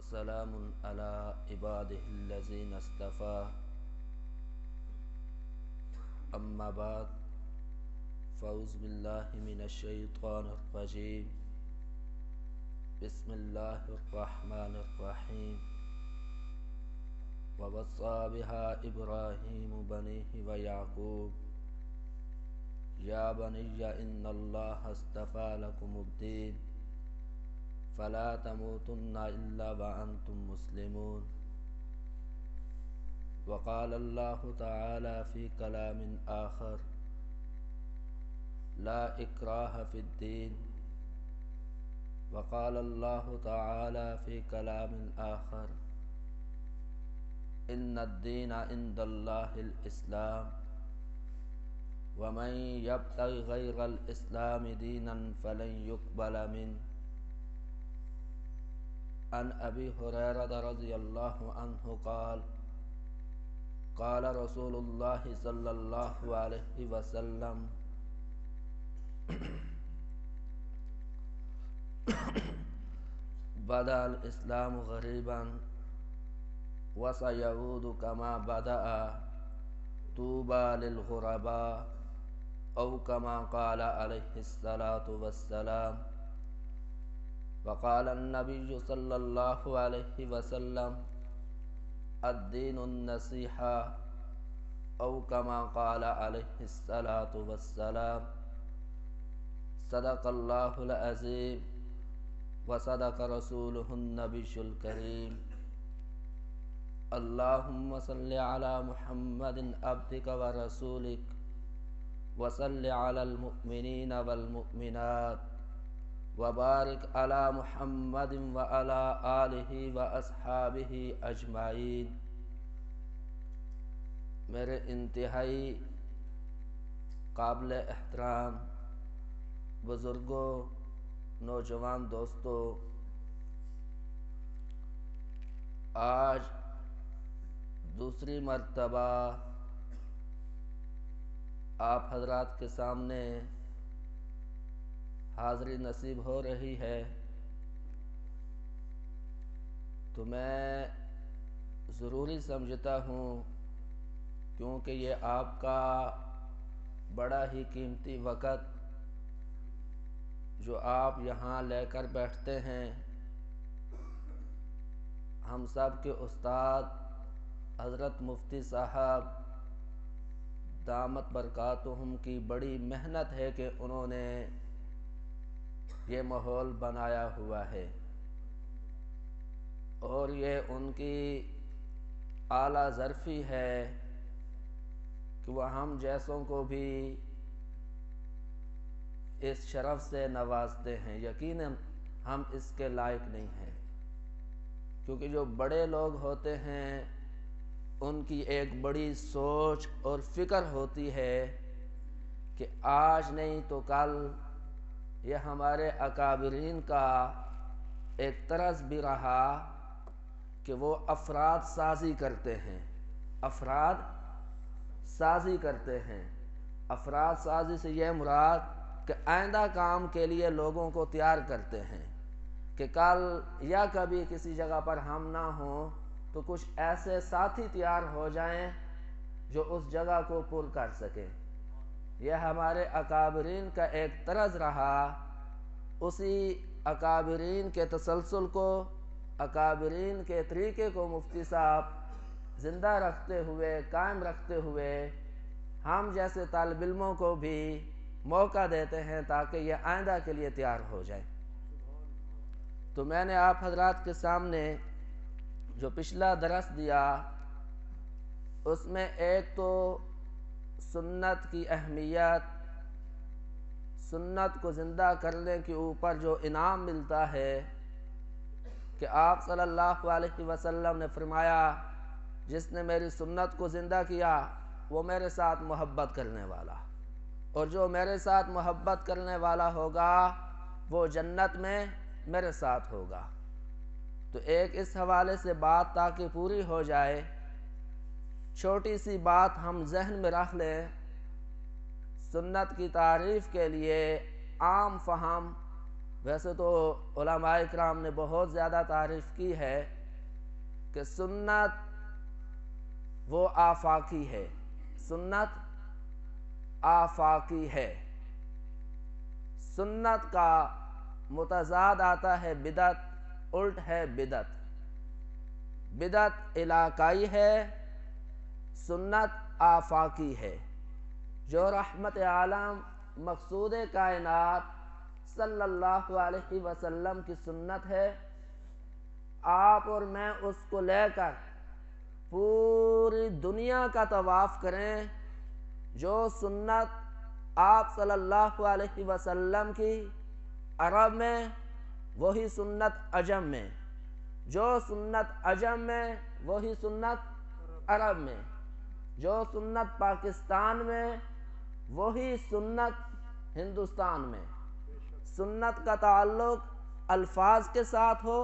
وسلام على عباده الذين اصطفى أما بعد فأعوذ بالله من الشيطان الرجيم بسم الله الرحمن الرحيم ووصى بها إبراهيم بنيه ويعقوب يا بني إن الله اصطفى لكم الدين فلا تموتن إلا وأنتم مسلمون وقال الله تعالى في كلام آخر لا إكراه في الدين وقال الله تعالى في كلام آخر إن الدين عند الله الإسلام ومن يبتغ غير الإسلام دينا فلن يقبل منه عن أبي هريرة رضي الله عنه قال قال رسول الله صلى الله عليه وسلم بدأ الإسلام غريبا وسيعود كما بدأ طوبى للغرباء أو كما قال عليه الصلاة والسلام وقال النبي صلى الله عليه وسلم الدين النصيحة أو كما قال عليه الصلاة والسلام صدق الله العظيم وصدق رسوله النبي الكريم اللهم صل على محمد عبدك ورسولك وصل على المؤمنين والمؤمنات وبارك على محمد وعلى آلہ وأصحابہ اجمعین۔ میرے انتہائی قابل احترام بزرگوں، نوجوان دوستوں، آج دوسری مرتبہ آپ حضرات کے سامنے حاضری نصیب ہو رہی ہے، تو میں ضروری سمجھتا ہوں کیونکہ یہ آپ کا بڑا ہی قیمتی وقت جو آپ یہاں لے کر بیٹھتے ہیں، ہم سب کے استاد حضرت مفتی صاحب دامت برکاتہم کی بڑی محنت ہے کہ انہوں نے یہ ماحول بنایا ہوا ہے، اور یہ ان کی اعلیٰ ظرفی ہے کہ وہ ہم جیسوں کو بھی اس شرف سے نوازتے ہیں۔ یقیناً ہم اس کے لائق نہیں ہیں، کیونکہ جو بڑے لوگ ہوتے ہیں ان کی ایک بڑی سوچ اور فکر ہوتی ہے کہ آج نہیں تو کل یہ ہمارے اکابرین کا ایک طرز بھی رہا کہ وہ افراد سازی کرتے ہیں، افراد سازی کرتے ہیں۔ افراد سازی سے یہ مراد کہ آئندہ کام کے لیے لوگوں کو تیار کرتے ہیں کہ کل یا کبھی کسی جگہ پر ہم نہ ہوں تو کچھ ایسے ساتھی تیار ہو جائیں جو اس جگہ کو پر کر سکیں۔ یہ ہمارے اکابرین کا ایک طرز رہا، اسی اکابرین کے تسلسل کو، اکابرین کے طریقے کو مفتی صاحب زندہ رکھتے ہوئے، قائم رکھتے ہوئے ہم جیسے طالب علموں کو بھی موقع دیتے ہیں تاکہ یہ آئندہ کے لیے تیار ہو جائے۔ تو میں نے آپ حضرات کے سامنے جو پچھلا درس دیا اس میں ایک تو سنت کی اہمیت، سنت کو زندہ کرنے کے اوپر جو انعام ملتا ہے کہ آپ صلی اللہ علیہ وسلم نے فرمایا جس نے میری سنت کو زندہ کیا وہ میرے ساتھ محبت کرنے والا، اور جو میرے ساتھ محبت کرنے والا ہوگا وہ جنت میں میرے ساتھ ہوگا۔ تو ایک اس حوالے سے بات تاکہ پوری ہو جائے، چھوٹی سی بات ہم ذہن میں رکھ لیں۔ سنت کی تعریف کے لیے عام فہم ویسے تو علماء کرام نے بہت زیادہ تعریف کی ہے کہ سنت وہ آفاقی ہے، سنت آفاقی ہے۔ سنت کا متضاد آتا ہے بدعت، الٹ ہے بدعت۔ بدعت علاقائی ہے، سنت آفاقی ہے۔ جو رحمت عالم مقصود کائنات صلی اللہ علیہ وسلم کی سنت ہے، آپ اور میں اس کو لے کر پوری دنیا کا طواف کریں۔ جو سنت آپ صلی اللہ علیہ وسلم کی عرب میں، وہی سنت عجم میں، جو سنت عجم میں وہی سنت عرب میں، جو سنت پاکستان میں وہی سنت ہندوستان میں۔ سنت کا تعلق الفاظ کے ساتھ ہو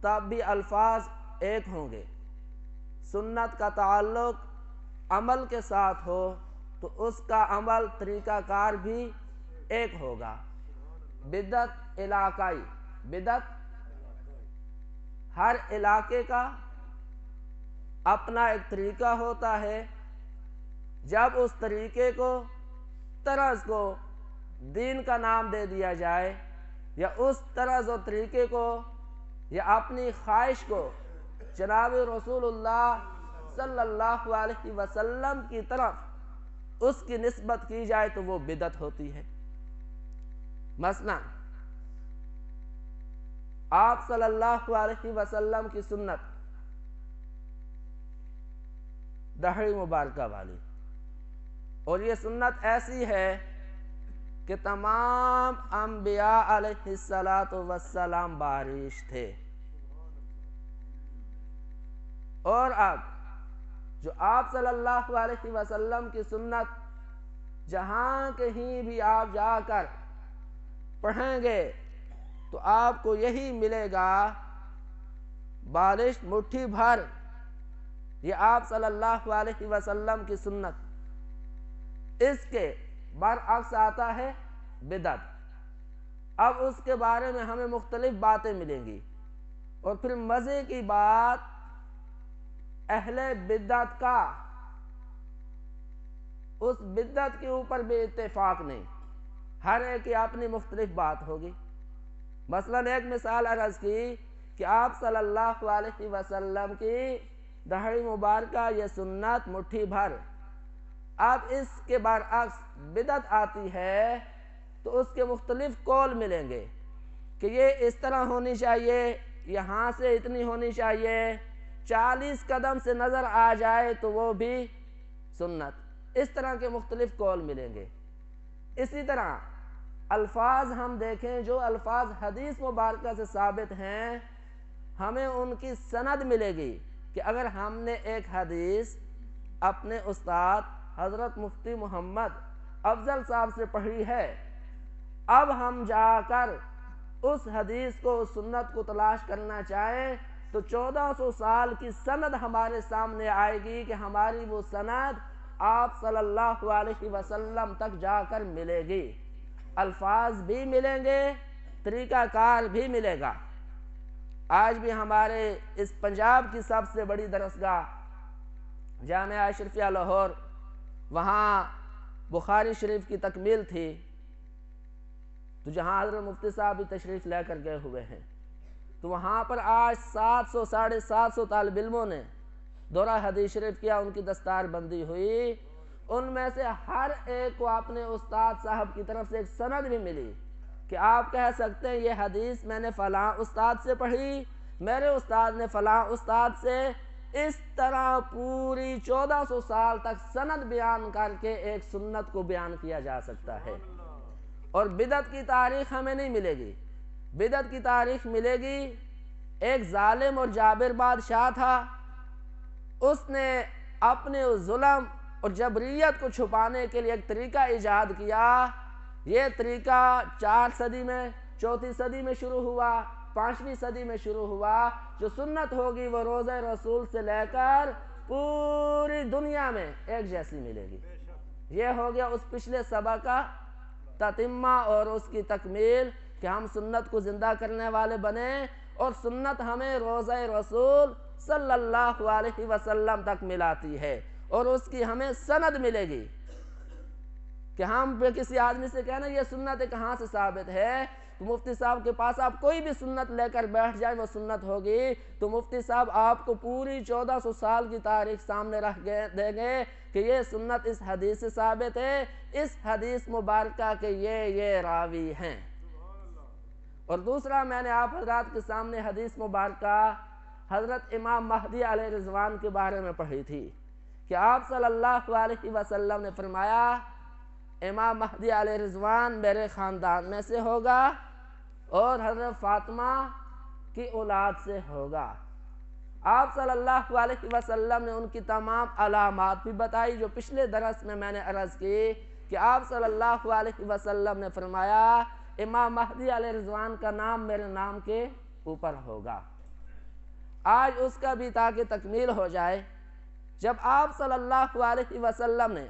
تب بھی الفاظ ایک ہوں گے، سنت کا تعلق عمل کے ساتھ ہو تو اس کا عمل طریقہ کار بھی ایک ہوگا۔ بدعت علاقائی، بدعت ہر علاقے کا اپنا ایک طریقہ ہوتا ہے۔ جب اس طریقے کو، طرز کو دین کا نام دے دیا جائے، یا اس طرز و طریقے کو یا اپنی خواہش کو جناب رسول اللہ صلی اللہ علیہ وسلم کی طرف اس کی نسبت کی جائے تو وہ بدعت ہوتی ہے۔ مثلا آپ صلی اللہ علیہ وسلم کی سنت داڑھی مبارکہ والی، اور یہ سنت ایسی ہے کہ تمام انبیاء علیہ السلام بارش تھے۔ اور اب جو آپ صلی اللہ علیہ وسلم کی سنت جہاں کہیں بھی آپ جا کر پڑھیں گے تو آپ کو یہی ملے گا، بارش مٹھی بھر، یہ آپ صلی اللہ علیہ وسلم کی سنت۔ اس کے برعکس آتا ہے بدعت۔ اب اس کے بارے میں ہمیں مختلف باتیں ملیں گی، اور پھر مزے کی بات، اہل بدعت کا اس بدعت کے اوپر بھی اتفاق نہیں، ہر ایک کی اپنی مختلف بات ہوگی۔ مثلا ایک مثال عرض کی کہ آپ صلی اللہ علیہ وسلم کی داڑھی مبارکہ یہ سنت مٹھی بھر، اب اس کے برعکس بدعت آتی ہے تو اس کے مختلف قول ملیں گے کہ یہ اس طرح ہونی چاہیے، یہاں سے اتنی ہونی چاہیے، 40 قدم سے نظر آ جائے تو وہ بھی سنت۔ اس طرح کے مختلف قول ملیں گے۔ اسی طرح الفاظ ہم دیکھیں، جو الفاظ حدیث مبارکہ سے ثابت ہیں، ہمیں ان کی سند ملے گی کہ اگر ہم نے ایک حدیث اپنے استاد حضرت مفتی محمد افضل صاحب سے پڑھی ہے، اب ہم جا کر اس حدیث کو، اس سنت کو تلاش کرنا چاہیں تو 1400 سال کی سند ہمارے سامنے آئے گی کہ ہماری وہ سند آپ صلی اللہ علیہ وسلم تک جا کر ملے گی۔ الفاظ بھی ملیں گے، طریقہ کار بھی ملے گا۔ آج بھی ہمارے اس پنجاب کی سب سے بڑی درسگاہ جامعہ اشرفیہ لاہور، وہاں بخاری شریف کی تکمیل تھی، تو جہاں حضرت مفتی صاحب بھی تشریف لے کر گئے ہوئے ہیں، تو وہاں پر آج 700 ساڑھے 700 طالب علموں نے دورہ حدیث شریف کیا، ان کی دستار بندی ہوئی۔ ان میں سے ہر ایک کو اپنے استاد صاحب کی طرف سے ایک سند بھی ملی کہ آپ کہہ سکتے ہیں یہ حدیث میں نے فلاں استاد سے پڑھی، میرے استاد نے فلاں استاد سے، اس طرح پوری 1400 سال تک سند بیان کر کے ایک سنت کو بیان کیا جا سکتا ہے۔ اور بدعت کی تاریخ ہمیں نہیں ملے گی، بدعت کی تاریخ ملے گی، ایک ظالم اور جابر بادشاہ تھا، اس نے اپنے ظلم اور جبریت کو چھپانے کے لیے ایک طریقہ ایجاد کیا۔ یہ طریقہ 4 صدی میں، 4 صدی میں شروع ہوا، 5ویں صدی میں شروع ہوا۔ جو سنت ہوگی وہ روضہ رسول سے لے کر پوری دنیا میں ایک جیسی ملے گی۔ یہ ہو گیا اس پچھلے سبق کا تتمہ اور اس کی تکمیل کہ ہم سنت کو زندہ کرنے والے بنیں، اور سنت ہمیں روضہ رسول صلی اللہ علیہ وسلم تک ملاتی ہے، اور اس کی ہمیں سند ملے گی کہ ہم کسی آدمی سے کہنا یہ سنت کہاں سے ثابت ہے، تو مفتی صاحب کے پاس آپ کوئی بھی سنت لے کر بیٹھ جائیں وہ سنت ہوگی، تو مفتی صاحب آپ کو پوری 1400 سال کی تاریخ سامنے رکھ دیں گے کہ یہ سنت اس حدیث سے ثابت ہے، اس حدیث مبارکہ کے یہ راوی ہیں۔ اور دوسرا، میں نے آپ حضرات کے سامنے حدیث مبارکہ حضرت امام مہدی علیہ رضوان کے بارے میں پڑھی تھی کہ آپ صلی اللہ علیہ وسلم نے فرمایا امام مہدی علیہ رضوان میرے خاندان میں سے ہوگا اور حضرت فاطمہ کی اولاد سے ہوگا۔ آپ صلی اللہ علیہ وسلم نے ان کی تمام علامات بھی بتائی جو پچھلے درس میں نے عرض کی کہ آپ صلی اللہ علیہ وسلم نے فرمایا امام مہدی علیہ رضوان کا نام میرے نام کے اوپر ہوگا۔ آج اس کا بھی تاکہ تکمیل ہو جائے، جب آپ صلی اللہ علیہ وسلم نے،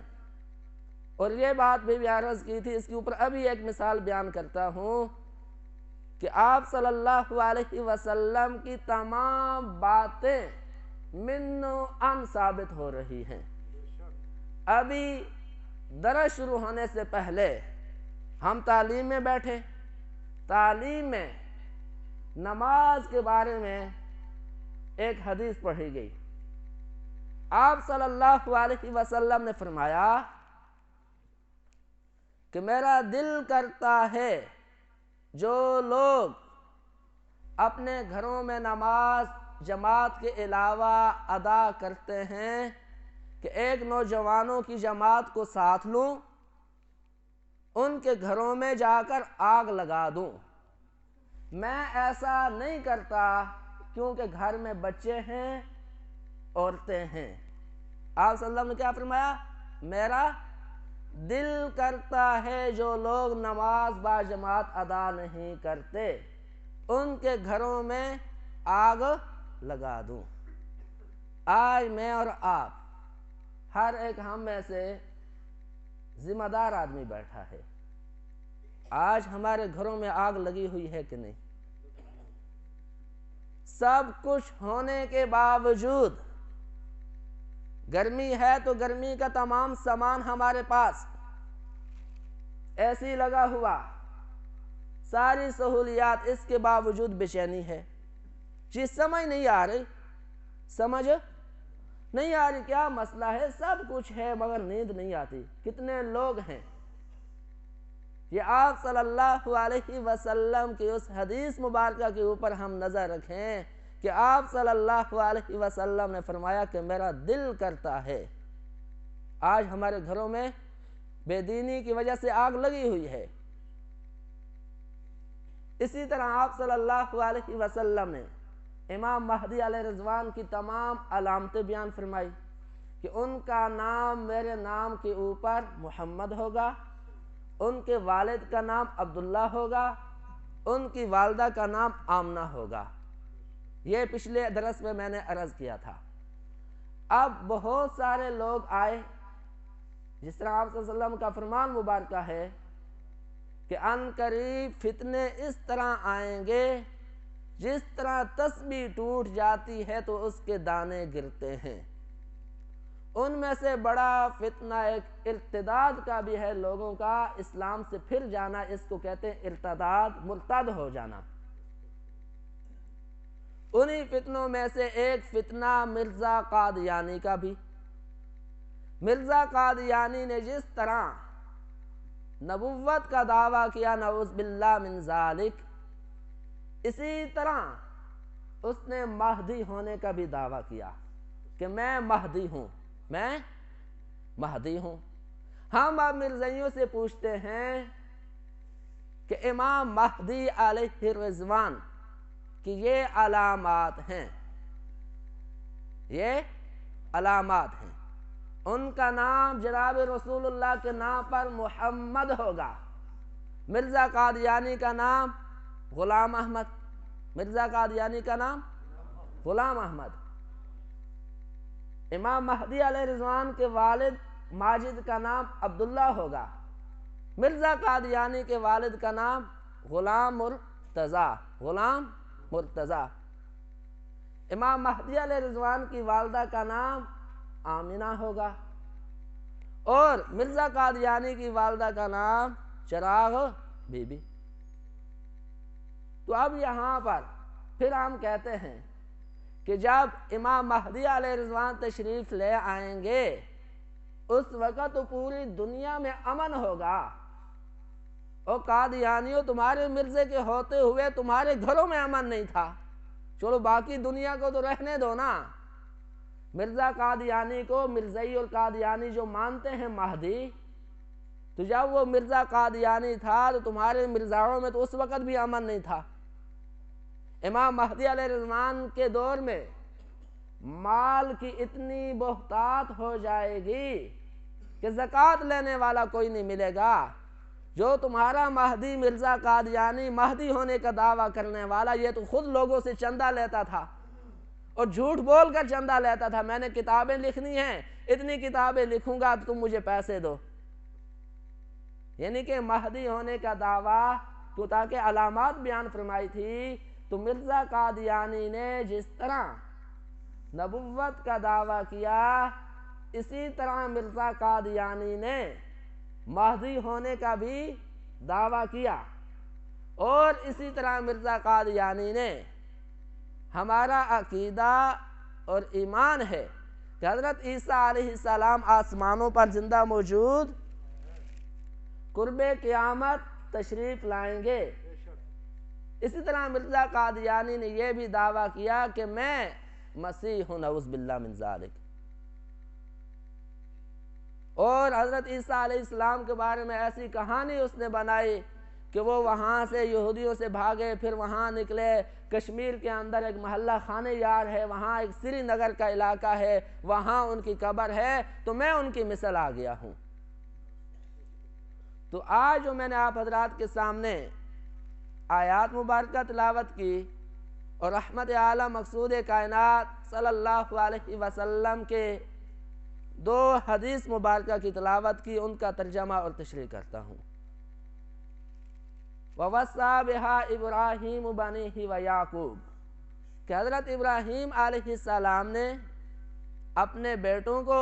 اور یہ بات بھی عرض کی تھی، اس کے اوپر ابھی ایک مثال بیان کرتا ہوں کہ آپ صلی اللہ علیہ وسلم کی تمام باتیں من و عن ثابت ہو رہی ہیں۔ ابھی درس شروع ہونے سے پہلے ہم تعلیم میں بیٹھے، تعلیم میں نماز کے بارے میں ایک حدیث پڑھی گئی۔ آپ صلی اللہ علیہ وسلم نے فرمایا کہ میرا دل کرتا ہے جو لوگ اپنے گھروں میں نماز جماعت کے علاوہ ادا کرتے ہیں کہ ایک نوجوانوں کی جماعت کو ساتھ لوں، ان کے گھروں میں جا کر آگ لگا دوں۔ میں ایسا نہیں کرتا کیونکہ گھر میں بچے ہیں، عورتیں ہیں۔ آپ صلی اللہ علیہ وسلم نے کیا فرمایا؟ میرا دل کرتا ہے جو لوگ نماز با جماعت ادا نہیں کرتے ان کے گھروں میں آگ لگا دوں۔ آج میں اور آپ ہر ایک ہم میں سے ذمہ دار آدمی بیٹھا ہے، آج ہمارے گھروں میں آگ لگی ہوئی ہے کہ نہیں؟ سب کچھ ہونے کے باوجود گرمی ہے تو گرمی کا تمام سامان ہمارے پاس، اے سی لگا ہوا، ساری سہولیات، اس کے باوجود بے چینی ہے۔ چیز سمجھ نہیں آ رہی، سمجھ نہیں آ رہی کیا مسئلہ ہے؟ سب کچھ ہے مگر نیند نہیں آتی۔ کتنے لوگ ہیں؟ یہ آپ صلی اللہ علیہ وسلم کی اس حدیث مبارکہ کے اوپر ہم نظر رکھیں کہ آپ صلی اللہ علیہ وسلم نے فرمایا کہ میرا دل کرتا ہے۔ آج ہمارے گھروں میں بے دینی کی وجہ سے آگ لگی ہوئی ہے۔ اسی طرح آپ صلی اللہ علیہ وسلم نے امام مہدی علیہ رضوان کی تمام علامتیں بیان فرمائی کہ ان کا نام میرے نام کے اوپر محمد ہوگا، ان کے والد کا نام عبداللہ ہوگا، ان کی والدہ کا نام آمنہ ہوگا۔ یہ پچھلے درس میں نے عرض کیا تھا۔ اب بہت سارے لوگ آئے، جس طرح آپ صلی اللہ علیہ وسلم کا فرمان مبارکہ ہے کہ ان قریب فتنے اس طرح آئیں گے جس طرح تسبیح ٹوٹ جاتی ہے تو اس کے دانے گرتے ہیں۔ ان میں سے بڑا فتنہ ایک ارتداد کا بھی ہے، لوگوں کا اسلام سے پھر جانا، اس کو کہتے ہیں ارتداد، مرتد ہو جانا۔ انہی فتنوں میں سے ایک فتنہ مرزا قادیانی کا بھی۔ مرزا قادیانی نے جس طرح نبوت کا دعویٰ کیا، نعوذ باللہ من ذالک، اسی طرح اس نے مہدی ہونے کا بھی دعویٰ کیا کہ میں مہدی ہوں، میں مہدی ہوں۔ ہم اب مرزائیوں سے پوچھتے ہیں کہ امام مہدی علیہ رضوان کی یہ علامات ہیں، یہ علامات ہیں۔ ان کا نام جناب رسول اللہ کے نام پر محمد ہوگا۔ مرزا قادیانی کا نام غلام احمد، مرزا قادیانی کا نام غلام احمد۔ امام مہدی علیہ رضوان کے والد ماجد کا نام عبداللہ ہوگا، مرزا قادیانی کے والد کا نام غلام مرتضیٰ، غلام مرتضیٰ۔ امام مہدی علیہ رضوان کی والدہ کا نام آمنہ ہوگا، اور مرزا قادیانی کی والدہ کا نام چراغ بی بی۔ تو اب یہاں پر پھر ہم کہتے ہیں کہ جب امام مہدی علیہ رضوان تشریف لے آئیں گے اس وقت تو پوری دنیا میں امن ہوگا۔ اور قادیانیوں، تمہارے مرزے کے ہوتے ہوئے تمہارے گھروں میں امن نہیں تھا، چلو باقی دنیا کو تو رہنے دو نا۔ مرزا قادیانی کو مرزائی اور قادیانی جو مانتے ہیں مہدی، تو جب وہ مرزا قادیانی تھا تو تمہارے مرزاؤں میں تو اس وقت بھی امن نہیں تھا۔ امام مہدی علیہ الرحمن کے دور میں مال کی اتنی بہتات ہو جائے گی کہ زکوٰۃ لینے والا کوئی نہیں ملے گا۔ جو تمہارا مہدی مرزا قادیانی مہدی ہونے کا دعویٰ کرنے والا، یہ تو خود لوگوں سے چندہ لیتا تھا اور جھوٹ بول کر چندہ لیتا تھا، میں نے کتابیں لکھنی ہیں، اتنی کتابیں لکھوں گا تو تم مجھے پیسے دو۔ یعنی کہ مہدی ہونے کا دعویٰ تو تاکہ علامات بیان فرمائی تھی، تو مرزا قادیانی نے جس طرح نبوت کا دعویٰ کیا، اسی طرح مرزا قادیانی نے مہدی ہونے کا بھی دعویٰ کیا، اور اسی طرح مرزا قادیانی نے، ہمارا عقیدہ اور ایمان ہے کہ حضرت عیسیٰ علیہ السلام آسمانوں پر زندہ موجود قرب قیامت تشریف لائیں گے۔ اسی طرح مرزا قادیانی نے یہ بھی دعویٰ کیا کہ میں مسیح ہوں، نعوذ باللہ من ذالک۔ اور حضرت عیسیٰ علیہ السلام کے بارے میں ایسی کہانی اس نے بنائی کہ وہ وہاں سے یہودیوں سے بھاگے، پھر وہاں نکلے، کشمیر کے اندر ایک محلہ خانہ یار ہے، وہاں ایک سری نگر کا علاقہ ہے، وہاں ان کی قبر ہے، تو میں ان کی مثل آ گیا ہوں۔ تو آج جو میں نے آپ حضرات کے سامنے آیات مبارکہ تلاوت کی اور رحمت اعلیٰ مقصود کائنات صلی اللہ علیہ وسلم کے 2 حدیث مبارکہ کی تلاوت کی، ان کا ترجمہ اور تشریح کرتا ہوں۔ وَوَصَّى بِهَا إِبْرَاهِيمُ بَنِيهِ وَيَعْقُوبُ کہ حضرت ابراہیم علیہ السلام نے اپنے بیٹوں کو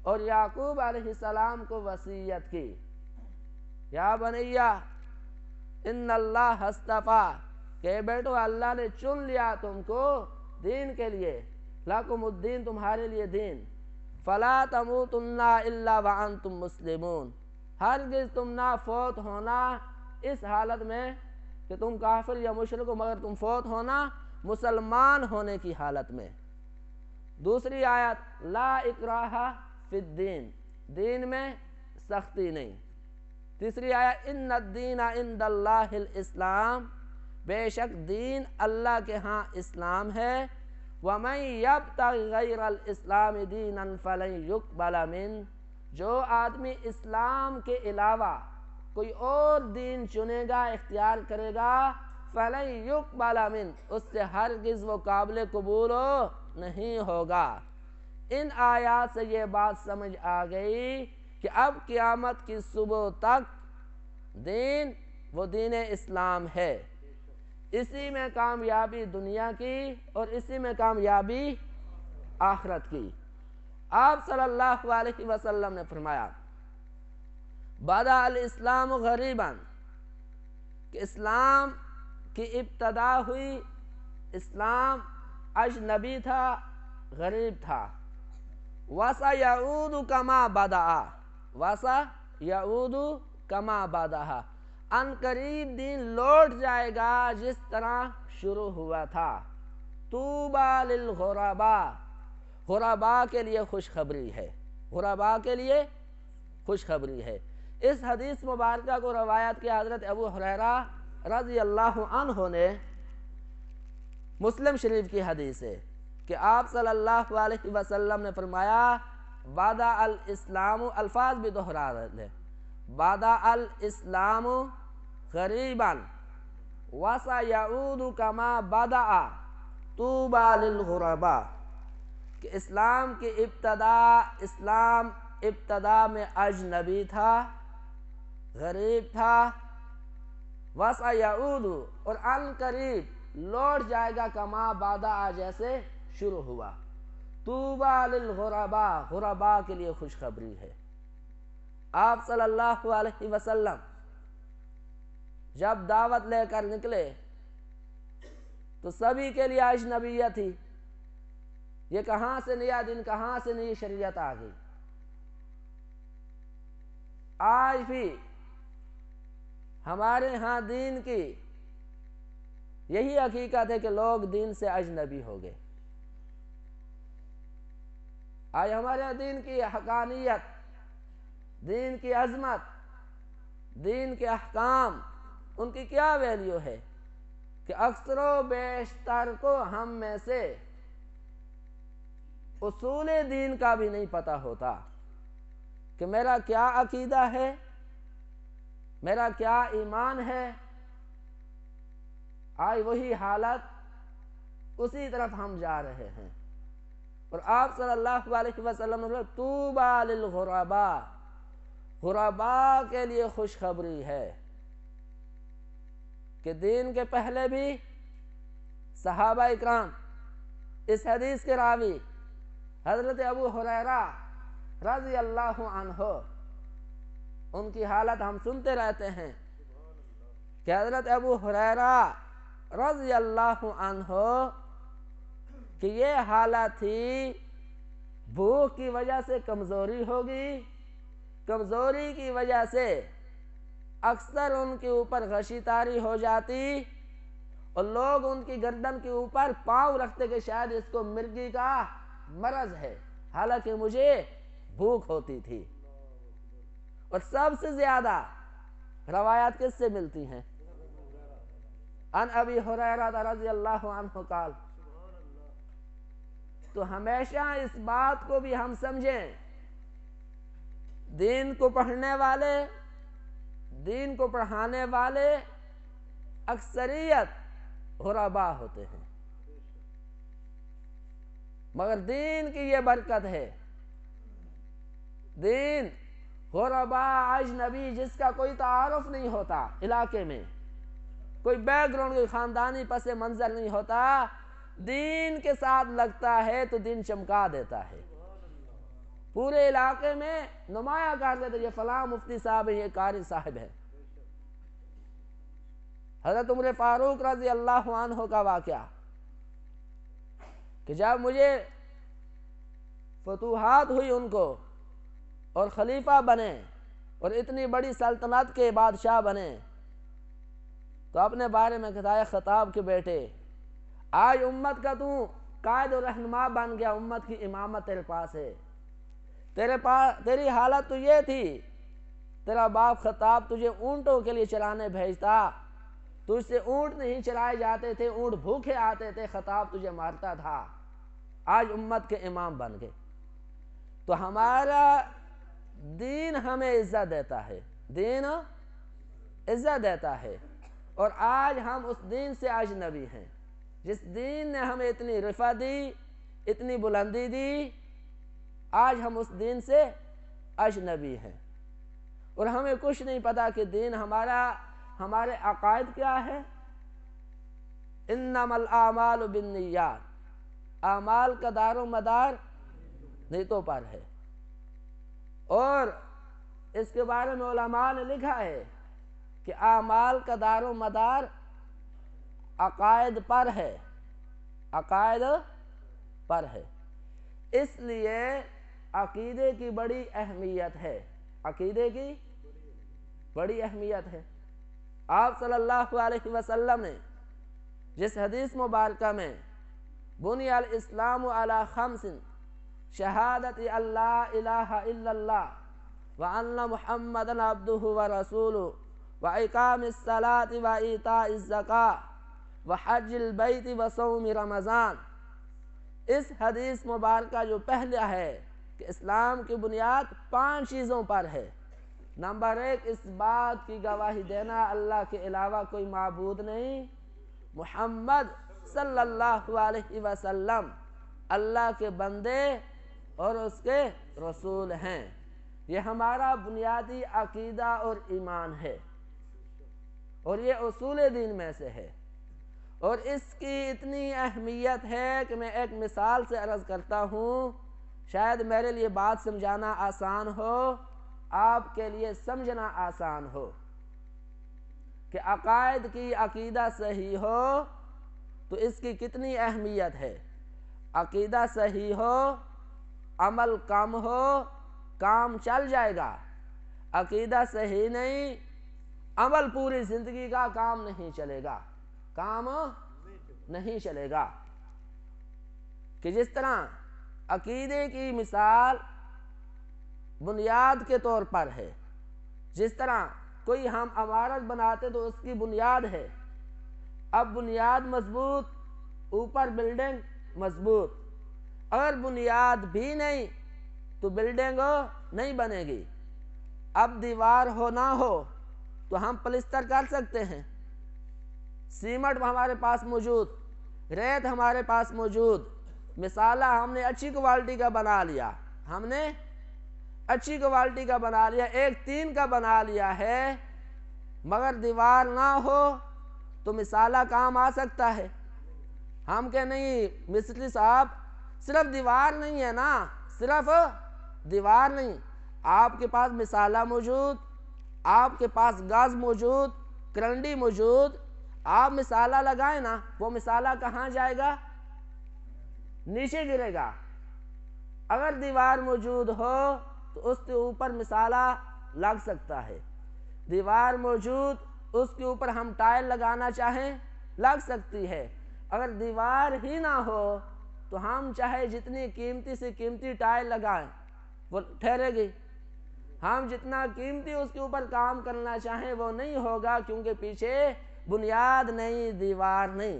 اور یعقوب علیہ السلام کو وصیت کی، یا بنیہ ان اللہ اصطفیٰ کہ بیٹو اللہ نے چن لیا تم کو دین کے لیے، لکم الدین تمہارے لیے دین، فلا تموتن الا وانتم مسلمون ہرگز تم نہ فوت ہونا اس حالت میں کہ تم کافر یا مشرک ہو، مگر تم فوت ہونا مسلمان ہونے کی حالت میں۔ دوسری آیت لا اکراہ فی الدین، دین میں سختی نہیں۔ تیسری آیت ان الدین عند اللہ الاسلام، بے شک دین اللہ کے ہاں اسلام ہے، وَمَن يَبْتَغِ غَيْرَ الْإِسْلَامِ دِينًا فَلَن يُقْبَلَ مِنْهُ جو آدمی اسلام کے علاوہ کوئی اور دین چنے گا، اختیار کرے گا، فَلَن يُقْبَلَ مِنْهُ اس سے ہرگز وہ قابل قبول نہیں ہوگا۔ ان آیات سے یہ بات سمجھ آ گئی کہ اب قیامت کی صبح تک دین وہ دین اسلام ہے، اسی میں کامیابی دنیا کی اور اسی میں کامیابی آخرت کی۔ آپ صلی اللہ علیہ وسلم نے فرمایا بدأ الاسلام غریبا کہ اسلام کی ابتدا ہوئی، اسلام اجنبی تھا، غریب تھا، وَسَيَعُودُ كَمَا بَدَأَ وَسَيَعُودُ كَمَا بَدَأَ ان قریب دین لوٹ جائے گا جس طرح شروع ہوا تھا۔ طوبیٰ للغرباء غرباء کے لیے خوشخبری ہے، غرباء کے لیے خوشخبری ہے۔ اس حدیث مبارکہ کو روایت کیا حضرت ابو ہریرہ رضی اللہ عنہ نے، مسلم شریف کی حدیث ہے کہ آپ صلی اللہ علیہ وسلم نے فرمایا بدأ الاسلام، الفاظ بھی دہرا رہے ہیں، بدأ الاسلام غریبا وسیعود کما بدأ طوبیٰ للغرباء کہ اسلام کی اسلام ابتدا میں اجنبی تھا، غریب تھا، وَسَيَعُودُ اور ان قریب لوٹ جائے گا کما بَدَأَ جیسے شروع ہوا۔ طُوبَى لِلْغُرَبَاء غرباء کے لیے خوشخبری ہے۔ آپ صلی اللہ علیہ وسلم جب دعوت لے کر نکلے تو سبھی کے لیے اجنبیت تھی، یہ کہاں سے نیا دن، کہاں سے نئی شریعت آ گئی۔ آج بھی ہمارے ہاں دین کی یہی حقیقت ہے کہ لوگ دین سے اجنبی ہو گئے۔ آج ہمارے دین کی حقانیت، دین کی عظمت، دین کے احکام، ان کی کیا ویلیو ہے کہ اکثر و بیشتر کو ہم میں سے اصول دین کا بھی نہیں پتہ ہوتا کہ میرا کیا عقیدہ ہے، میرا کیا ایمان ہے۔ آج وہی حالت، اسی طرف ہم جا رہے ہیں۔ اور آپ صلی اللہ علیہ وسلم نے طوبیٰ للغرباء غرباء کے لیے خوشخبری ہے کہ دین کے پہلے بھی صحابہ اکرام، اس حدیث کے راوی حضرت ابو ہریرہ رضی اللہ عنہ، ان کی حالت ہم سنتے رہتے ہیں کہ حضرت ابو ہریرہ رضی اللہ عنہ کہ یہ حالت تھی، بھوک کی وجہ سے کمزوری ہوگی، کمزوری کی وجہ سے اکثر ان کے اوپر غشی طاری ہو جاتی اور لوگ ان کی گردن کے اوپر پاؤں رکھتے کہ شاید اس کو مرگی کا مرض ہے، حالانکہ مجھے بھوک ہوتی تھی۔ اور سب سے زیادہ روایات کس سے ملتی ہیں؟ عن ابی ہریرہ رضی اللہ عنہ قال۔ تو ہمیشہ اس بات کو بھی ہم سمجھیں، دین کو پڑھنے والے، دین کو پڑھانے والے اکثریت غرباء ہوتے ہیں، مگر دین کی یہ برکت ہے، دین غرباء اجنبی جس کا کوئی تعارف نہیں ہوتا علاقے میں، کوئی بیک گراؤنڈ، کوئی خاندانی پس منظر نہیں ہوتا، دین کے ساتھ لگتا ہے تو دین چمکا دیتا ہے، پورے علاقے میں نمایاں کر دیتے یہ فلاں مفتی صاحب ہیں، یہ قاری صاحب ہیں۔ حضرت عمر فاروق رضی اللہ عنہ کا واقعہ کہ جب مجھے فتوحات ہوئی ان کو اور خلیفہ بنے اور اتنی بڑی سلطنت کے بادشاہ بنے، تو اپنے بارے میں کہتا ہے خطاب کے بیٹے، آج امت کا تو قائد و رہنما بن گیا، امت کی امامت تیرے پاس ہے، تیری حالت تو یہ تھی، تیرا باپ خطاب تجھے اونٹوں کے لیے چلانے بھیجتا، تجھ سے اونٹ نہیں چلائے جاتے تھے، اونٹ بھوکے آتے تھے، خطاب تجھے مارتا تھا، آج امت کے امام بن گئے۔ تو ہمارا دین ہمیں عزت دیتا ہے، دین عزت دیتا ہے، اور آج ہم اس دین سے اجنبی ہیں، جس دین نے ہمیں اتنی رفعت دی، اتنی بلندی دی، آج ہم اس دین سے اجنبی ہیں، اور ہمیں کچھ نہیں پتا کہ دین ہمارے عقائد کیا ہے۔ انما الاعمال بالنیات، اعمال کا دار و مدار نیتوں پر ہے، اور اس کے بارے میں علماء نے لکھا ہے کہ اعمال کا دار و مدار عقائد پر ہے، عقائد پر ہے، اس لیے عقیدے کی بڑی اہمیت ہے، عقیدے کی بڑی اہمیت ہے۔ آپ صلی اللہ علیہ وسلم نے جس حدیث مبارکہ میں بنی الاسلام علی خمس شہادت اللہ الہ الا اللہ وان محمد عبدہ ورسولہ واقام الصلاۃ وایتاء الزکاۃ وحج البیت وصوم رمضان، اس حدیث مبارکہ جو پہلا ہے کہ اسلام کی بنیاد 5 چیزوں پر ہے۔ نمبر 1، اس بات کی گواہی دینا اللہ کے علاوہ کوئی معبود نہیں، محمد صلی اللہ علیہ وسلم اللہ کے بندے اور اس کے رسول ہیں، یہ ہمارا بنیادی عقیدہ اور ایمان ہے۔ اور یہ اصول دین میں سے ہے، اور اس کی اتنی اہمیت ہے کہ میں ایک مثال سے عرض کرتا ہوں، شاید میرے لیے بات سمجھانا آسان ہو، آپ کے لیے سمجھنا آسان ہو، کہ عقائد کی عقیدہ صحیح ہو تو اس کی کتنی اہمیت ہے۔ عقیدہ صحیح ہو، عمل کم ہو، کام چل جائے گا۔ عقیدہ صحیح نہیں، عمل پوری زندگی کا کام نہیں چلے گا، کام نہیں چلے گا۔ کہ جس طرح عقیدے کی مثال بنیاد کے طور پر ہے، جس طرح کوئی ہم عمارت بناتے تو اس کی بنیاد ہے، اب بنیاد مضبوط، اوپر بلڈنگ مضبوط، اگر بنیاد بھی نہیں تو بلڈنگ نہیں بنے گی۔ اب دیوار ہو نہ ہو تو ہم پلستر کر سکتے ہیں، سیمنٹ ہمارے پاس موجود، ریت ہمارے پاس موجود، مسالہ ہم نے اچھی کوالٹی کا بنا لیا، ہم نے اچھی کوالٹی کا بنا لیا، ایک 3 کا بنا لیا ہے، مگر دیوار نہ ہو تو مسالہ کام آ سکتا ہے؟ ہم کہ نہیں مستری صاحب صرف دیوار نہیں ہے نا، صرف دیوار نہیں، آپ کے پاس مسالہ موجود، آپ کے پاس گاز موجود، کرنڈی موجود، آپ مسالہ لگائیں نا، وہ مسالہ کہاں جائے گا؟ نیچے گرے گا۔ اگر دیوار موجود ہو تو اس کے اوپر مسالہ لگ سکتا ہے، دیوار موجود اس کے اوپر ہم ٹائل لگانا چاہیں لگ سکتی ہے۔ اگر دیوار ہی نہ ہو تو ہم چاہے جتنی قیمتی سے قیمتی ٹائل لگائیں وہ ٹھہرے گی، ہم جتنا قیمتی اس کے اوپر کام کرنا چاہیں وہ نہیں ہوگا، کیونکہ پیچھے بنیاد نہیں، دیوار نہیں۔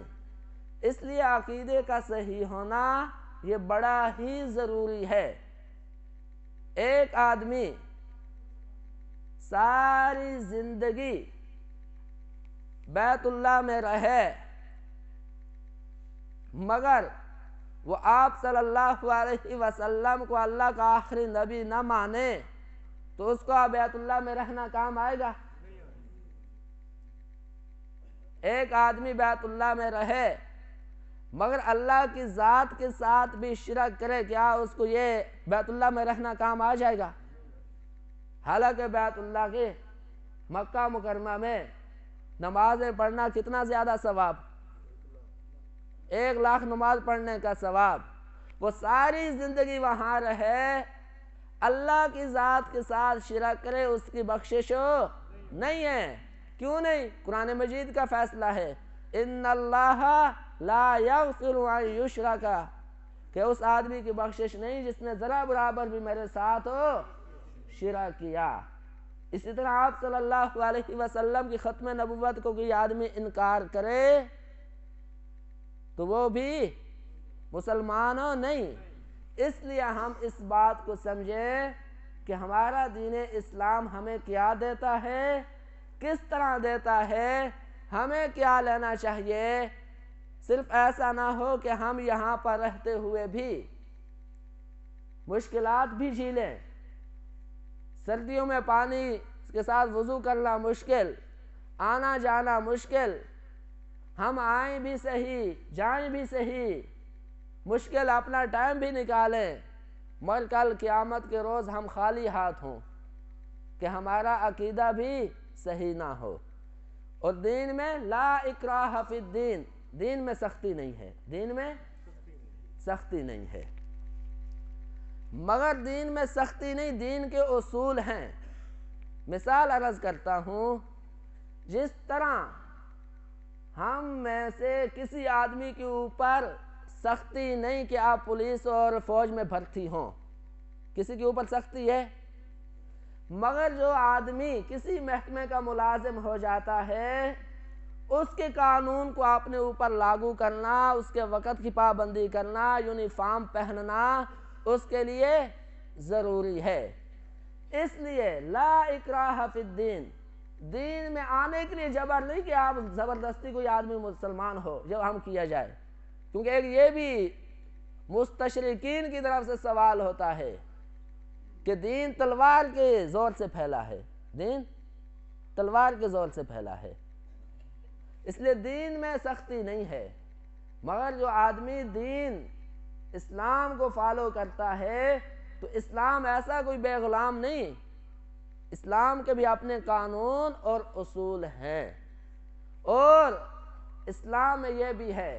اس لیے عقیدے کا صحیح ہونا یہ بڑا ہی ضروری ہے۔ ایک آدمی ساری زندگی بیت اللہ میں رہے مگر وہ آپ صلی اللہ علیہ وسلم کو اللہ کا آخری نبی نہ مانے تو اس کو بیت اللہ میں رہنا کام آئے گا؟ ایک آدمی بیت اللہ میں رہے مگر اللہ کی ذات کے ساتھ بھی شرک کرے، کیا اس کو یہ بیت اللہ میں رہنا کام آ جائے گا؟ حالانکہ بیت اللہ کے مکہ مکرمہ میں نمازیں پڑھنا کتنا زیادہ ثواب، 1,00,000 نماز پڑھنے کا ثواب، وہ ساری زندگی وہاں رہے، اللہ کی ذات کے ساتھ شرک کرے، اس کی بخشش نہیں ہے۔ کیوں نہیں؟ قرآن مجید کا فیصلہ ہے، ان اللہ لا یغفر ان یشرک، کہ اس آدمی کی بخشش نہیں جس نے ذرا برابر بھی میرے ساتھ شرک کیا۔ اسی طرح آپ صلی اللہ علیہ وسلم کی ختم نبوت کو کوئی آدمی انکار کرے تو وہ بھی مسلمان نہیں۔ اس لیے ہم اس بات کو سمجھیں کہ ہمارا دین اسلام ہمیں کیا دیتا ہے، کس طرح دیتا ہے، ہمیں کیا لینا چاہیے۔ صرف ایسا نہ ہو کہ ہم یہاں پر رہتے ہوئے بھی مشکلات بھی جھیلیں، سردیوں میں پانی کے ساتھ وضو کرنا مشکل، آنا جانا مشکل، ہم آئیں بھی صحیح جائیں بھی صحیح، مشکل اپنا ٹائم بھی نکالیں، مگر کل قیامت کے روز ہم خالی ہاتھ ہوں کہ ہمارا عقیدہ بھی صحیح نہ ہو۔ اور دین میں لا اکراہ فی الدین، دین میں سختی نہیں ہے، دین میں سختی نہیں ہے، مگر دین میں سختی نہیں، دین کے اصول ہیں۔ مثال عرض کرتا ہوں، جس طرح ہم میں سے کسی آدمی کے اوپر سختی نہیں کہ آپ پولیس اور فوج میں بھرتی ہوں، کسی کے اوپر سختی ہے، مگر جو آدمی کسی محکمے کا ملازم ہو جاتا ہے اس کے قانون کو اپنے اوپر لاگو کرنا، اس کے وقت کی پابندی کرنا، یونیفارم پہننا اس کے لیے ضروری ہے۔ اس لیے لا اکراہ فی الدین، دین میں آنے کے لیے جبر نہیں کہ آپ زبردستی کوئی آدمی مسلمان ہو جب ہم کیا جائے، کیونکہ ایک یہ بھی مستشرقین کی طرف سے سوال ہوتا ہے کہ دین تلوار کے زور سے پھیلا ہے، دین تلوار کے زور سے پھیلا ہے۔ اس لیے دین میں سختی نہیں ہے، مگر جو آدمی دین اسلام کو فالو کرتا ہے تو اسلام ایسا کوئی بے غلام نہیں، اسلام کے بھی اپنے قانون اور اصول ہیں۔ اور اسلام میں یہ بھی ہے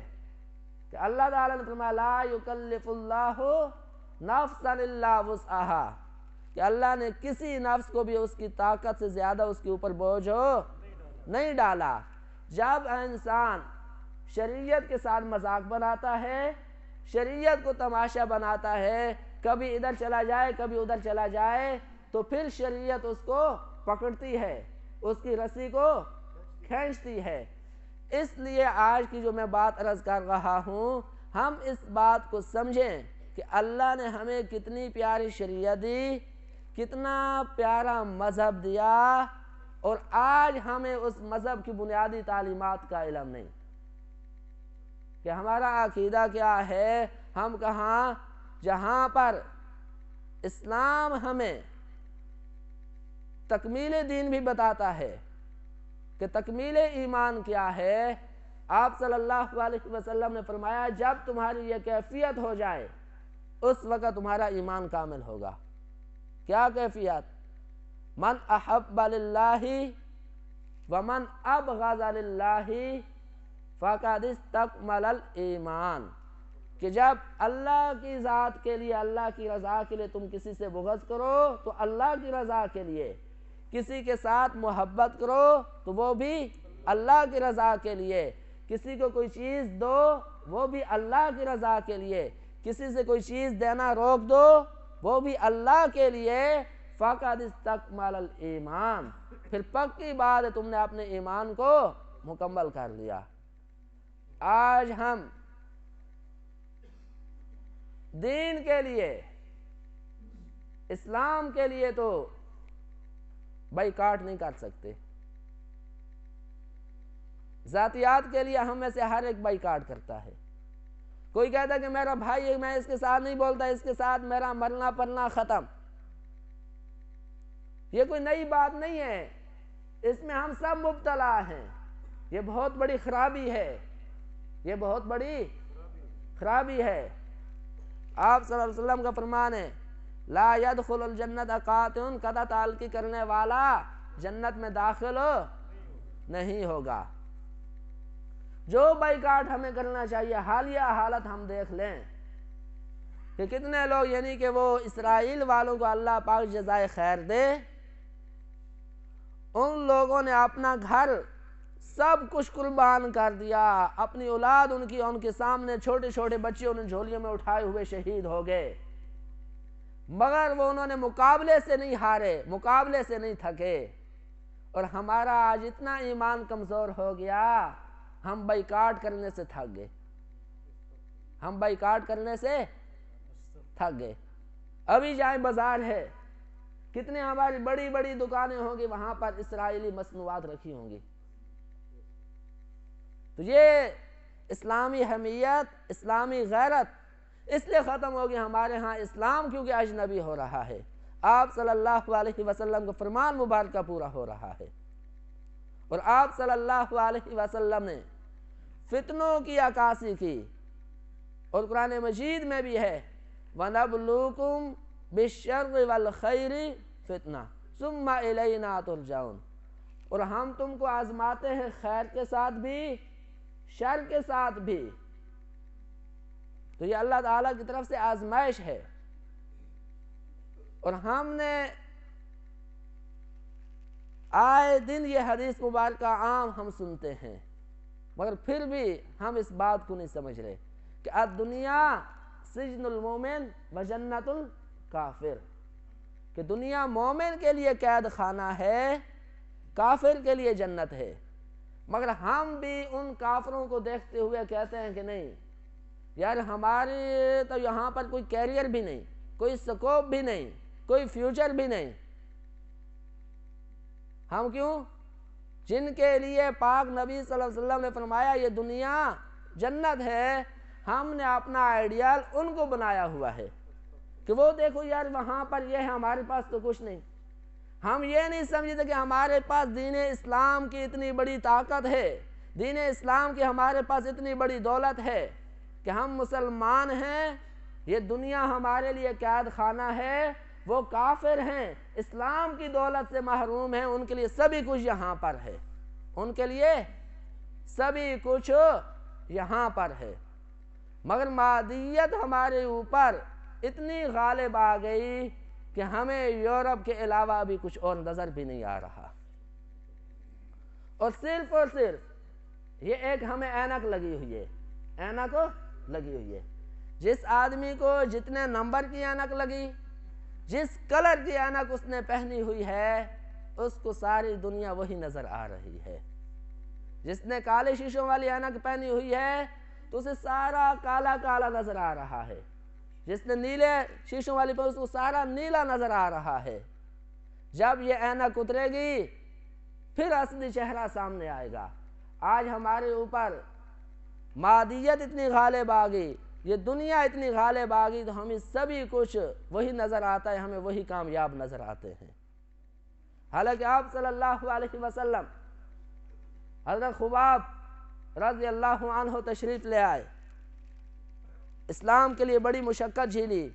کہ اللہ تعالیٰ نے فرمایا لا یکلف اللہ نفسا الا وسعہا، کہ اللہ نے کسی نفس کو بھی اس کی طاقت سے زیادہ اس کے اوپر بوجھ نہیں ڈالا۔ جب انسان شریعت کے ساتھ مذاق بناتا ہے، شریعت کو تماشا بناتا ہے، کبھی ادھر چلا جائے کبھی ادھر چلا جائے، تو پھر شریعت اس کو پکڑتی ہے، اس کی رسی کو کھینچتی ہے۔ اس لیے آج کی جو میں بات عرض کر رہا ہوں، ہم اس بات کو سمجھیں کہ اللہ نے ہمیں کتنی پیاری شریعت دی، کتنا پیارا مذہب دیا، اور آج ہمیں اس مذہب کی بنیادی تعلیمات کا علم نہیں کہ ہمارا عقیدہ کیا ہے۔ ہم کہاں، جہاں پر اسلام ہمیں تکمیل دین بھی بتاتا ہے کہ تکمیل ایمان کیا ہے، آپ صلی اللہ علیہ وسلم نے فرمایا جب تمہاری یہ کیفیت ہو جائے اس وقت تمہارا ایمان کامل ہوگا۔ کیا کیفیت؟ من احب للہ ومن ابغض للہ فقد استکمل الایمان، کہ جب اللہ کی ذات کے لیے، اللہ کی رضا کے لیے تم کسی سے بغض کرو تو اللہ کی رضا کے لیے، کسی کے ساتھ محبت کرو تو وہ بھی اللہ کی رضا کے لیے، کسی کو کوئی چیز دو وہ بھی اللہ کی رضا کے لیے، کسی سے کوئی چیز دینا روک دو وہ بھی اللہ کے لیے، فقد استکمل الایمان، پھر پکی بات ہے تم نے اپنے ایمان کو مکمل کر لیا۔ آج ہم دین کے لیے، اسلام کے لیے تو بائیکاٹ نہیں کر سکتے، ذاتیات کے لیے ہم میں سے ہر ایک بائیکاٹ کرتا ہے۔ کوئی کہتا ہے کہ میرا بھائی ہے، میں اس کے ساتھ نہیں بولتا، اس کے ساتھ میرا مرنا پلنا ختم۔ یہ کوئی نئی بات نہیں ہے، اس میں ہم سب مبتلا ہیں، یہ بہت بڑی خرابی ہے، یہ بہت بڑی خرابی ہے۔ آپ صلی اللہ علیہ وسلم کا فرمان ہے لا يدخل الجنت قاطع، قطع تعلقی کرنے والا جنت میں داخل نہیں ہوگا۔ جو بائیکاٹ ہمیں کرنا چاہیے، حالیہ حالت ہم دیکھ لیں کہ کتنے لوگ، یعنی کہ وہ اسرائیل والوں کو اللہ پاک جزائے خیر دے، ان لوگوں نے اپنا گھر سب کچھ قربان کر دیا، اپنی اولاد ان کے سامنے، چھوٹے چھوٹے بچے انہیں جھولیوں میں اٹھائے ہوئے شہید ہو گئے، مگر وہ انہوں نے مقابلے سے نہیں ہارے، مقابلے سے نہیں تھکے۔ اور ہمارا آج اتنا ایمان کمزور ہو گیا، ہم بائیکاٹ کرنے سے تھک گئے، ہم بائیکاٹ کرنے سے تھک گئے۔ ابھی جائیں بازار ہے، کتنے ہماری بڑی بڑی دکانیں ہوں گی، وہاں پر اسرائیلی مصنوعات رکھی ہوں گی۔ تو یہ اسلامی حمیت، اسلامی غیرت اس لیے ختم ہوگی ہمارے ہاں، اسلام کیونکہ اجنبی ہو رہا ہے، آپ صلی اللہ علیہ وسلم کا فرمان مبارکہ پورا ہو رہا ہے، اور آپ صلی اللہ علیہ وسلم نے فتنوں کی عکاسی کی، اور قرآن مجید میں بھی ہے وَنَبْلُوكُمْ بِالشَّرِّ وَالْخَيْرِ فِتْنَةً ثُمَّ إِلَيْنَا تُرْجَعُونَ، اور ہم تم کو آزماتے ہیں خیر کے ساتھ بھی شر کے ساتھ بھی۔ تو یہ اللہ تعالیٰ کی طرف سے آزمائش ہے، اور ہم نے آئے دن یہ حدیث مبارکہ عام ہم سنتے ہیں، مگر پھر بھی ہم اس بات کو نہیں سمجھ رہے کہ الدنیا سجن المومن و جنت الکافر، کہ دنیا مومن کے لیے قید خانہ ہے، کافر کے لیے جنت ہے۔ مگر ہم بھی ان کافروں کو دیکھتے ہوئے کہتے ہیں کہ نہیں یار، ہمارے تو یہاں پر کوئی کیریئر بھی نہیں، کوئی سکوپ بھی نہیں، کوئی فیوچر بھی نہیں۔ ہم کیوں؟ جن کے لیے پاک نبی صلی اللہ علیہ وسلم نے فرمایا یہ دنیا جنت ہے، ہم نے اپنا آئیڈیال ان کو بنایا ہوا ہے کہ وہ دیکھو یار وہاں پر یہ ہے، ہمارے پاس تو کچھ نہیں۔ ہم یہ نہیں سمجھتے کہ ہمارے پاس دین اسلام کی اتنی بڑی طاقت ہے، دین اسلام کی ہمارے پاس اتنی بڑی دولت ہے کہ ہم مسلمان ہیں، یہ دنیا ہمارے لیے قید خانہ ہے، وہ کافر ہیں اسلام کی دولت سے محروم ہیں، ان کے لیے سبھی کچھ یہاں پر ہے، ان کے لیے سبھی کچھ یہاں پر ہے، مگر مادیت ہمارے اوپر اتنی غالب آ گئی کہ ہمیں یورپ کے علاوہ ابھی کچھ اور نظر بھی نہیں آ رہا، اور صرف یہ ایک ہمیں اینک لگی ہوئی ہے، اینک لگی ہوئی ہے، جس آدمی کو جتنے نمبر کی اینک لگی، جس کلر کی اینک اس نے پہنی ہوئی ہے، اس کو ساری دنیا وہی نظر آ رہی ہے۔ جس نے کالے شیشوں والی اینک پہنی ہوئی ہے تو اسے سارا کالا کالا نظر آ رہا ہے، جس نے نیلے شیشوں والی پہنی اس کو سارا نیلا نظر آ رہا ہے۔ جب یہ اینک اترے گی پھر اصلی چہرہ سامنے آئے گا۔ آج ہمارے اوپر مادیت اتنی غالب آ گئی، یہ دنیا اتنی غالب آ گئی تو ہمیں سبھی کچھ وہی نظر آتا ہے، ہمیں وہی کامیاب نظر آتے ہیں۔ حالانکہ آپ صلی اللہ علیہ وسلم حضرت خباب رضی اللہ عنہ تشریف لے آئے، اسلام کے لیے بڑی مشقت جھیلی۔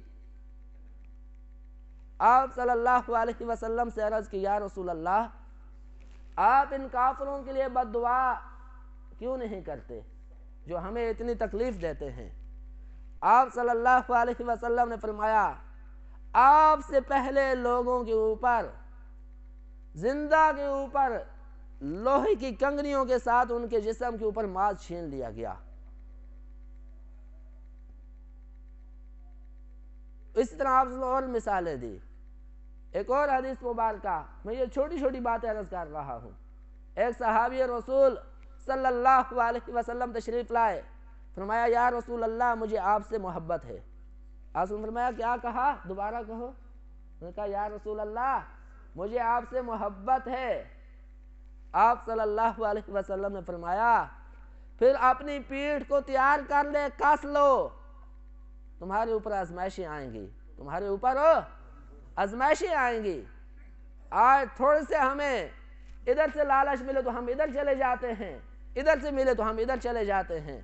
آپ صلی اللہ علیہ وسلم سے عرض کی، یا رسول اللہ آپ ان کافروں کے لیے بد دعا کیوں نہیں کرتے جو ہمیں اتنی تکلیف دیتے ہیں؟ آپ صلی اللہ علیہ وسلم نے فرمایا، آپ سے پہلے لوگوں کے اوپر، زندہ کے اوپر لوہے کی کنگریوں کے ساتھ ان کے جسم کے اوپر ماز چھین لیا گیا۔ اس طرح آپ نے اور مثالیں دی۔ ایک اور حدیث مبارکہ، میں یہ چھوٹی چھوٹی باتیں عرض کر رہا ہوں۔ ایک صحابی رسول صلی اللہ علیہ وسلم تشریف لائے، فرمایا یا رسول اللہ مجھے آپ سے محبت ہے۔ آپ نے فرمایا کیا کہا؟ دوبارہ کہو۔ میں نے کہا یا رسول اللہ مجھے آپ سے محبت ہے۔ آپ صلی اللہ علیہ وسلم نے فرمایا پھر اپنی پیٹھ کو تیار کر لے، کس لو، تمہارے اوپر آزمائشیں آئیں گی، تمہارے اوپر آزمائشیں آئیں گی۔ آج تھوڑے سے ہمیں ادھر سے لالچ ملے تو ہم ادھر چلے جاتے ہیں، ادھر سے ملے تو ہم ادھر چلے جاتے ہیں۔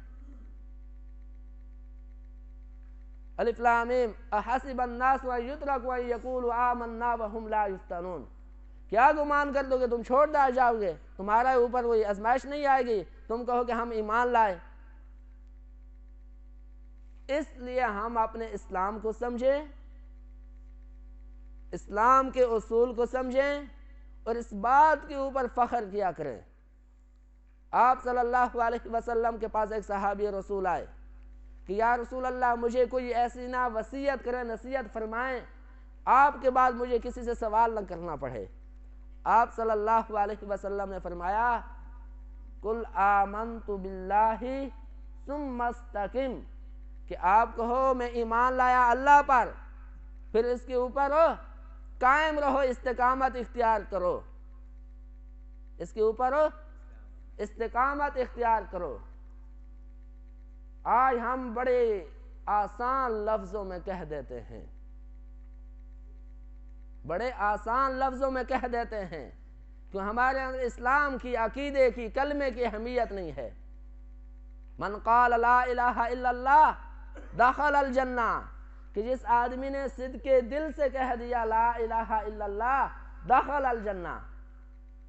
الف لام میم احسب الناس ان یترکوا ان یقولوا آمنا وهم لا یفتنون، کیا گمان کر دو کہ تم چھوڑ جاؤ گے، تمہارے اوپر وہی آزمائش نہیں آئے گی، تم کہو کہ ہم ایمان لائے۔ اس لیے ہم اپنے اسلام کو سمجھیں، اسلام کے اصول کو سمجھیں اور اس بات کے اوپر فخر کیا کریں۔ آپ صلی اللہ علیہ وسلم کے پاس ایک صحابی رسول آئے کہ یا رسول اللہ مجھے کوئی ایسی نہ وصیت کریں، نصیحت فرمائیں، آپ کے بعد مجھے کسی سے سوال نہ کرنا پڑے۔ آپ صلی اللہ علیہ وسلم نے فرمایا قل آمنت باللہ ثم استقم، کہ آپ کہو میں ایمان لایا اللہ پر، پھر اس کے اوپر قائم رہو، استقامت اختیار کرو، اس کے اوپر استقامت اختیار کرو۔ آج ہم بڑے آسان لفظوں میں کہہ دیتے ہیں، بڑے آسان لفظوں میں کہہ دیتے ہیں کہ ہمارے اندر اسلام کی، عقیدے کی، کلمے کی اہمیت نہیں ہے۔ من قال لا الہ الا اللہ دخل الجنہ، کہ جس آدمی نے صدق دل سے کہہ دیا لا الہ الا اللہ دخل الجنہ۔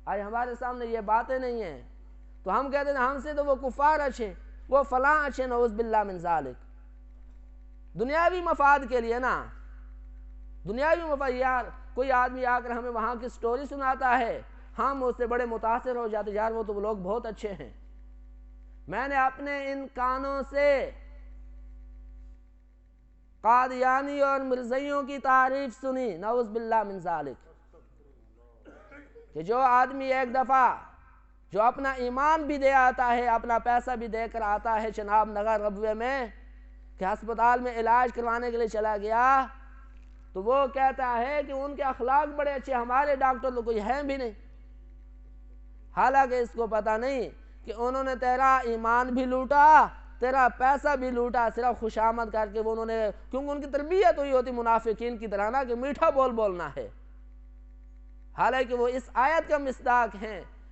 آج ہمارے سامنے یہ باتیں نہیں ہیں تو ہم کہتے ہیں ہم سے تو وہ کفار اچھے، وہ فلاں اچھے، نعوذ باللہ من ذالک۔ دنیاوی مفاد کے لیے نا، دنیاوی مفاد، یار کوئی آدمی آ کر ہمیں وہاں کی سٹوری سناتا ہے، ہم اس سے بڑے متاثر ہو جاتے، یار وہ تو لوگ بہت اچھے ہیں۔ میں نے اپنے ان کانوں سے قادیانی اور مرزائیوں کی تعریف سنی، نعوذ باللہ من ذالک، کہ جو آدمی ایک دفعہ جو اپنا ایمان بھی دے آتا ہے، اپنا پیسہ بھی دے کر آتا ہے چناب نگر ربوے میں، کہ ہسپتال میں علاج کروانے کے لیے چلا گیا، تو وہ کہتا ہے کہ ان کے اخلاق بڑے اچھے، ہمارے ڈاکٹر تو کوئی ہیں بھی نہیں۔ حالانکہ اس کو پتہ نہیں کہ انہوں نے تیرا ایمان بھی لوٹا، تیرا پیسہ بھی لوٹا، صرف خوشامد کر کے وہ انہوں نے، کیونکہ ان کی تربیت ہوئی ہوتی منافقین کی طرح نا کہ میٹھا بول بولنا ہے۔ حالانکہ وہ اس آیت کا مصداق ہیں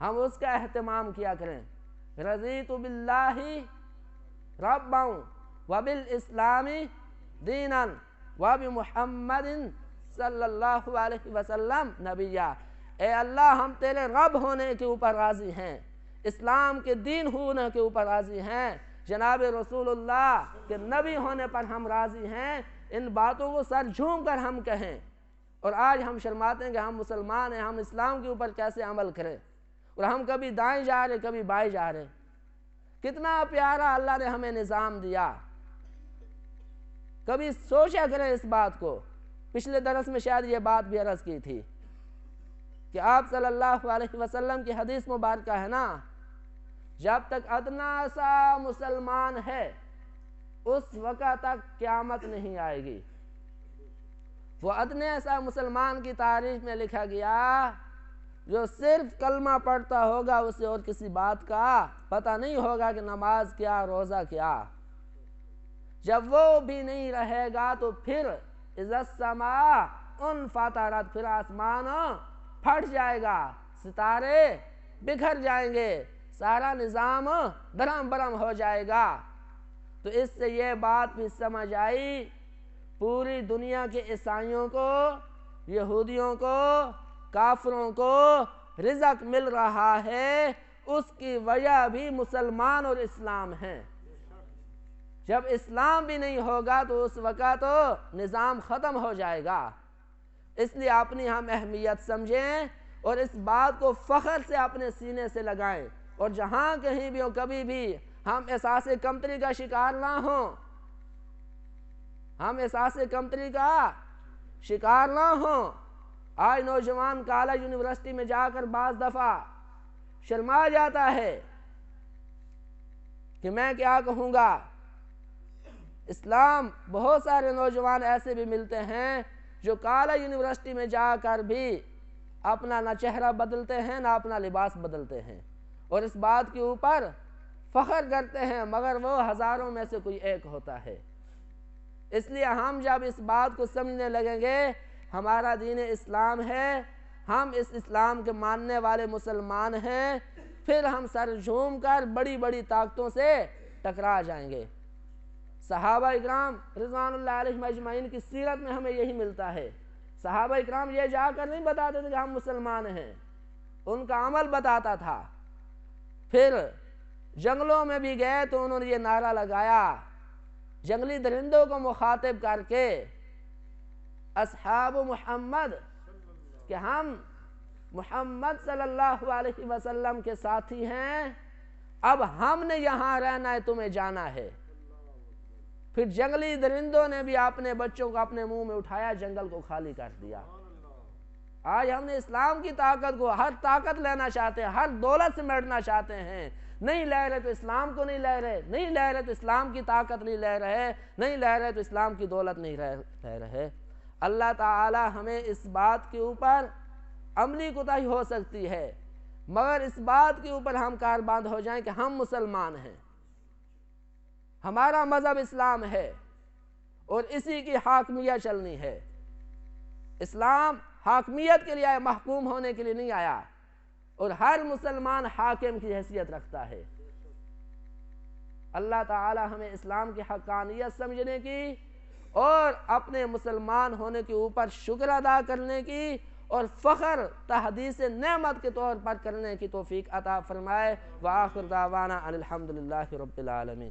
ہم اس کا اہتمام کیا کریں۔ رضیت باللہ ربا وبالاسلام دینا وبمحمد صلی اللہ علیہ وسلم نبیا۔ اے اللہ ہم تیرے رب ہونے کے اوپر راضی ہیں، اسلام کے دین ہونے کے اوپر راضی ہیں، جناب رسول اللہ کے نبی ہونے پر ہم راضی ہیں۔ ان باتوں کو سر جھوم کر ہم کہیں، اور آج ہم شرماتے ہیں کہ ہم مسلمان ہیں، ہم اسلام کے اوپر کیسے عمل کریں، اور ہم کبھی دائیں جا رہے کبھی بائیں جا رہے۔ کتنا پیارا اللہ نے ہمیں نظام دیا، کبھی سوچا کریں اس بات کو۔ پچھلے درس میں شاید یہ بات بھی عرض کی تھی کہ آپ صلی اللہ علیہ وسلم کی حدیث مبارکہ ہے نا، جب تک ادنا سا مسلمان ہے اس وقت تک قیامت نہیں آئے گی۔ وہ ادنے سا مسلمان کی تاریخ میں لکھا گیا جو صرف کلمہ پڑھتا ہوگا، اسے اور کسی بات کا پتہ نہیں ہوگا کہ نماز کیا، روزہ کیا۔ جب وہ بھی نہیں رہے گا تو پھر اذا السماء انفطرت، پھر آسمان پھٹ جائے گا، ستارے بکھر جائیں گے، سارا نظام درہم برہم ہو جائے گا۔ تو اس سے یہ بات بھی سمجھ آئی پوری دنیا کے عیسائیوں کو، یہودیوں کو، کافروں کو رزق مل رہا ہے، اس کی وجہ بھی مسلمان اور اسلام ہیں۔ جب اسلام بھی نہیں ہوگا تو اس وقت نظام ختم ہو جائے گا۔ اس لیے اپنی ہم اہمیت سمجھیں اور اس بات کو فخر سے اپنے سینے سے لگائیں، اور جہاں کہیں بھی ہو کبھی بھی ہم احساس کمتری کا شکار نہ ہوں، ہم احساس کمتری کا شکار نہ ہوں۔ آج نوجوان کالج یونیورسٹی میں جا کر بعض دفعہ شرما جاتا ہے کہ میں کیا کہوں گا۔ اسلام بہت سارے نوجوان ایسے بھی ملتے ہیں جو کالج یونیورسٹی میں جا کر بھی اپنا نہ چہرہ بدلتے ہیں نہ اپنا لباس بدلتے ہیں، اور اس بات کے اوپر فخر کرتے ہیں، مگر وہ ہزاروں میں سے کوئی ایک ہوتا ہے۔ اس لیے ہم جب اس بات کو سمجھنے لگیں گے ہمارا دین اسلام ہے، ہم اس اسلام کے ماننے والے مسلمان ہیں، پھر ہم سر جھوم کر بڑی بڑی طاقتوں سے ٹکرا جائیں گے۔ صحابہ اکرام رضوان اللہ علیہ مجمعین کی سیرت میں ہمیں یہی ملتا ہے۔ صحابہ اکرام یہ جا کر نہیں بتاتے تھے کہ ہم مسلمان ہیں، ان کا عمل بتاتا تھا۔ پھر جنگلوں میں بھی گئے تو انہوں نے یہ نعرہ لگایا جنگلی درندوں کو مخاطب کر کے، اصحاب محمد، کہ ہم محمد صلی اللہ علیہ وسلم کے ساتھی ہیں، اب ہم نے یہاں رہنا ہے، تمہیں جانا ہے۔ پھر جنگلی درندوں نے بھی اپنے بچوں کو اپنے منہ میں اٹھایا، جنگل کو خالی کر دیا۔ آج ہم نے اسلام کی طاقت کو، ہر طاقت لینا چاہتے ہیں، ہر دولت سمیٹنا چاہتے ہیں، نہیں لے رہے تو اسلام کو نہیں لے رہے، نہیں لے رہے تو اسلام کی طاقت نہیں لے رہے، نہیں لے رہے تو اسلام کی دولت نہیں لے رہے۔ اللہ تعالی ہمیں اس بات کے اوپر عملی کوتاہی ہو سکتی ہے، مگر اس بات کے اوپر ہم کاربند ہو جائیں کہ ہم مسلمان ہیں، ہمارا مذہب اسلام ہے اور اسی کی حاکمیت چلنی ہے۔ اسلام حاکمیت کے لیے آیا، محکوم ہونے کے لیے نہیں آیا، اور ہر مسلمان حاکم کی حیثیت رکھتا ہے۔ اللہ تعالی ہمیں اسلام کی حقانیت سمجھنے کی اور اپنے مسلمان ہونے کے اوپر شکر ادا کرنے کی اور فخر تحدیث نعمت کے طور پر کرنے کی توفیق عطا فرمائے۔ وآخر دعوانا ان الحمدللہ رب العالمین۔